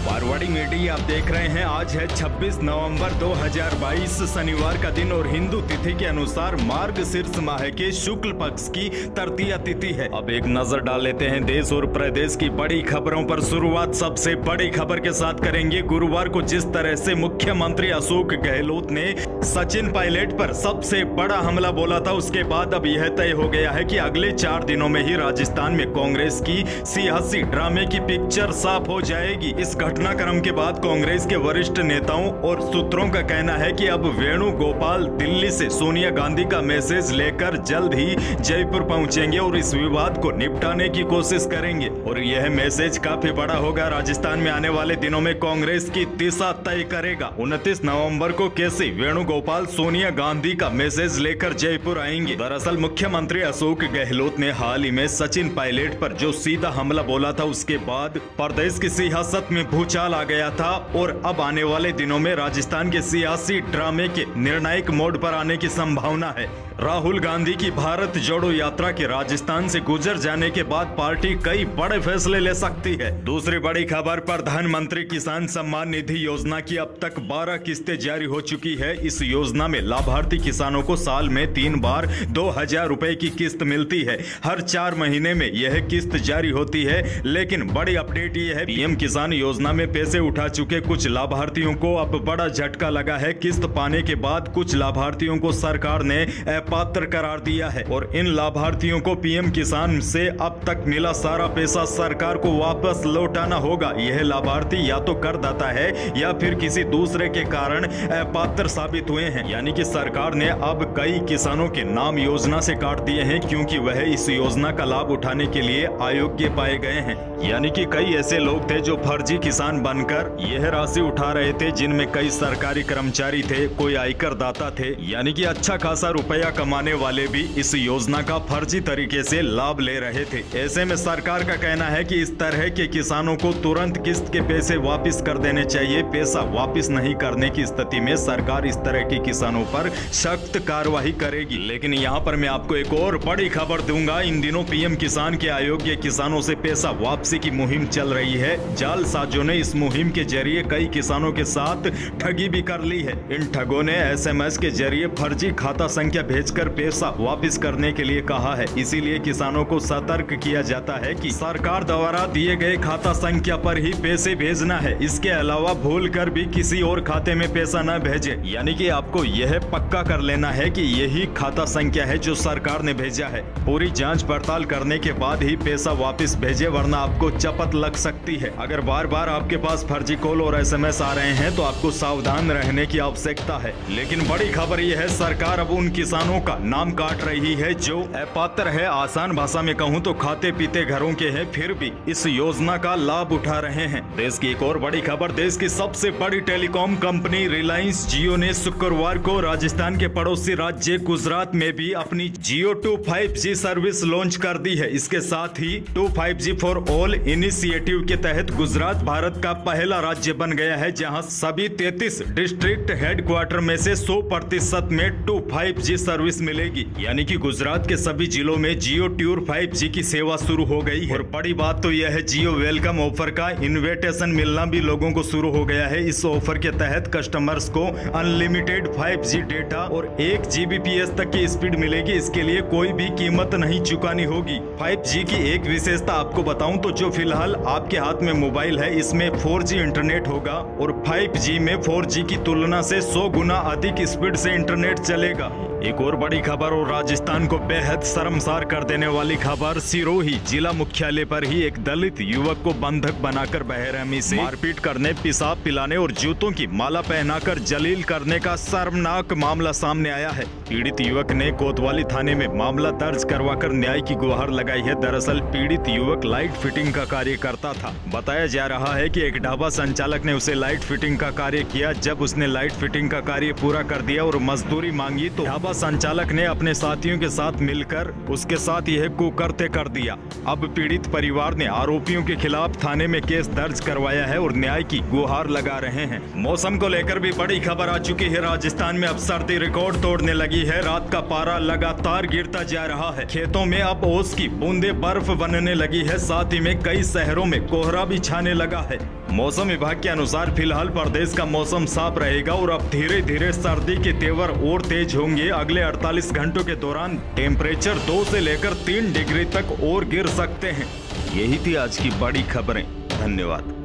Marwari media आप देख रहे हैं। आज है 26 नवंबर 2022 शनिवार का दिन और हिंदू तिथि के अनुसार मार्गशीर्ष माह के शुक्ल पक्ष की तृतीया तिथि है। अब एक नजर डाल लेते हैं देश और प्रदेश की बड़ी खबरों पर। शुरुआत सबसे बड़ी खबर के साथ करेंगे। गुरुवार को जिस तरह से मुख्यमंत्री अशोक गहलोत ने सचिन पायलट पर सबसे बड़ा हमला बोला था, उसके बाद अब यह तय हो गया है कि अगले 4 दिनों में ही राजस्थान में कांग्रेस की सियासी ड्रामे की पिक्चर साफ हो जाएगी। इस घटनाक्रम के बाद कांग्रेस के वरिष्ठ नेताओं और सूत्रों का कहना है कि अब वेणुगोपाल दिल्ली से सोनिया गांधी का मैसेज लेकर जल्द ही जयपुर पहुंचेंगे और इस विवाद को निपटाने की कोशिश करेंगे और यह मैसेज काफी बड़ा होगा। राजस्थान में आने वाले दिनों में कांग्रेस की दिशा तय करेगा। 29 नवंबर को कैसे वेणुगोपाल सोनिया गांधी का मैसेज लेकर जयपुर आएंगे। दरअसल मुख्यमंत्री अशोक गहलोत ने हाल ही में सचिन पायलट पर जो सीधा हमला बोला था, उसके बाद प्रदेश की सियासत में भूचाल आ गया था और अब आने वाले दिनों में राजस्थान के सियासी ड्रामे के निर्णायक मोड़ पर आने की संभावना है। राहुल गांधी की भारत जोड़ो यात्रा के राजस्थान से गुजर जाने के बाद पार्टी कई बड़े फैसले ले सकती है। दूसरी बड़ी खबर, प्रधानमंत्री किसान सम्मान निधि योजना की अब तक 12 किस्तें जारी हो चुकी है। इस योजना में लाभार्थी किसानों को साल में 3 बार 2000 रुपए की किस्त मिलती है। हर 4 महीने में यह किस्त जारी होती है। लेकिन बड़ी अपडेट ये है, पीएम किसान योजना में पैसे उठा चुके कुछ लाभार्थियों को अब बड़ा झटका लगा है। किस्त पाने के बाद कुछ लाभार्थियों को सरकार ने पात्र करार दिया है और इन लाभार्थियों को पीएम किसान से अब तक मिला सारा पैसा सरकार को वापस लौटाना होगा। यह लाभार्थी या तो करदाता है या फिर किसी दूसरे के कारण अपात्र साबित हुए हैं। यानी कि सरकार ने अब कई किसानों के नाम योजना से काट दिए हैं क्योंकि वह इस योजना का लाभ उठाने के लिए अयोग्य पाए गए हैं। यानी कि कई ऐसे लोग थे जो फर्जी किसान बनकर यह राशि उठा रहे थे, जिनमें कई सरकारी कर्मचारी थे, कोई आयकर दाता थे। यानी कि अच्छा खासा रुपया कमाने वाले भी इस योजना का फर्जी तरीके से लाभ ले रहे थे। ऐसे में सरकार का कहना है कि इस तरह के किसानों को तुरंत किस्त के पैसे वापस कर देने चाहिए। पैसा वापस नहीं करने की स्थिति में सरकार इस तरह के किसानों पर सख्त कार्रवाई करेगी। लेकिन यहाँ पर मैं आपको एक और बड़ी खबर दूंगा। इन दिनों पीएम किसान के अयोग्य किसानों से पैसा वापसी की मुहिम चल रही है। जालसाजों ने इस मुहिम के जरिए कई किसानों के साथ ठगी भी कर ली है। इन ठगों ने SMS के जरिए फर्जी खाता संख्या भेजकर पैसा वापस करने के लिए कहा है। इसीलिए किसानों को सतर्क किया जाता है कि सरकार द्वारा दिए गए खाता संख्या पर ही पैसे भेजना है। इसके अलावा भूलकर भी किसी और खाते में पैसा न भेजे। यानी कि आपको यह पक्का कर लेना है कि यही खाता संख्या है जो सरकार ने भेजा है। पूरी जांच पड़ताल करने के बाद ही पैसा वापस भेजे, वरना आपको चपत लग सकती है। अगर बार बार आपके पास फर्जी कॉल और SMS आ रहे हैं तो आपको सावधान रहने की आवश्यकता है। लेकिन बड़ी खबर यह है, सरकार अब उन किसानों का नाम काट रही है जो अपात्र है। आसान भाषा में कहूं तो खाते पीते घरों के हैं, फिर भी इस योजना का लाभ उठा रहे हैं। देश की एक और बड़ी खबर, देश की सबसे बड़ी टेलीकॉम कंपनी रिलायंस जियो ने शुक्रवार को राजस्थान के पड़ोसी राज्य गुजरात में भी अपनी जियो 2 5G सर्विस लॉन्च कर दी है। इसके साथ ही 2 5G फॉर ऑल इनिशिएटिव के तहत गुजरात भारत का पहला राज्य बन गया है जहां सभी 33 डिस्ट्रिक्ट हेडक्वार्टर में से 100% में 2 5G सर्विस मिलेगी। यानी कि गुजरात के सभी जिलों में जियो ट्यूर 5G की सेवा शुरू हो गई है। और बड़ी बात तो यह है, जियो वेलकम ऑफर का इन्विटेशन मिलना भी लोगों को शुरू हो गया है। इस ऑफर के तहत कस्टमर्स को अनलिमिटेड 5G डेटा और 1 Gbps तक की स्पीड मिलेगी। इसके लिए कोई भी कीमत नहीं चुकानी होगी। 5G की एक विशेषता आपको बताऊं तो जो फिलहाल आपके हाथ में मोबाइल है, इसमें 4G इंटरनेट होगा और 5G में 4G की तुलना से 100 गुना अधिक स्पीड से इंटरनेट चलेगा। एक और बड़ी खबर और राजस्थान को बेहद शर्मसार कर देने वाली खबर, सिरोही जिला मुख्यालय पर ही एक दलित युवक को बंधक बनाकर बेरहमी से मारपीट करने, पेशाब पिलाने और जूतों की माला पहनाकर जलील करने का शर्मनाक मामला सामने आया है। पीड़ित युवक ने कोतवाली थाने में मामला दर्ज करवाकर न्याय की गुहार लगाई है। दरअसल पीड़ित युवक लाइट फिटिंग का कार्य करता था। बताया जा रहा है कि एक ढाबा संचालक ने उसे लाइट फिटिंग का कार्य किया। जब उसने लाइट फिटिंग का कार्य पूरा कर दिया और मजदूरी मांगी तो ढाबा संचालक ने अपने साथियों के साथ मिलकर उसके साथ यह कुकर्त्य कर दिया। अब पीड़ित परिवार ने आरोपियों के खिलाफ थाने में केस दर्ज करवाया है और न्याय की गुहार लगा रहे हैं। मौसम को लेकर भी बड़ी खबर आ चुकी है। राजस्थान में अब सर्दी रिकॉर्ड तोड़ने लगी है। रात का पारा लगातार गिरता जा रहा है। खेतों में अब ओस की बूंदे बर्फ बनने लगी है। साथ ही में कई शहरों में कोहरा भी छाने लगा है। मौसम विभाग के अनुसार फिलहाल प्रदेश का मौसम साफ रहेगा और अब धीरे धीरे सर्दी के तेवर और तेज होंगे। अगले 48 घंटों के दौरान टेम्परेचर 2 से लेकर 3 डिग्री तक और गिर सकते हैं। यही थी आज की बड़ी खबरें। धन्यवाद।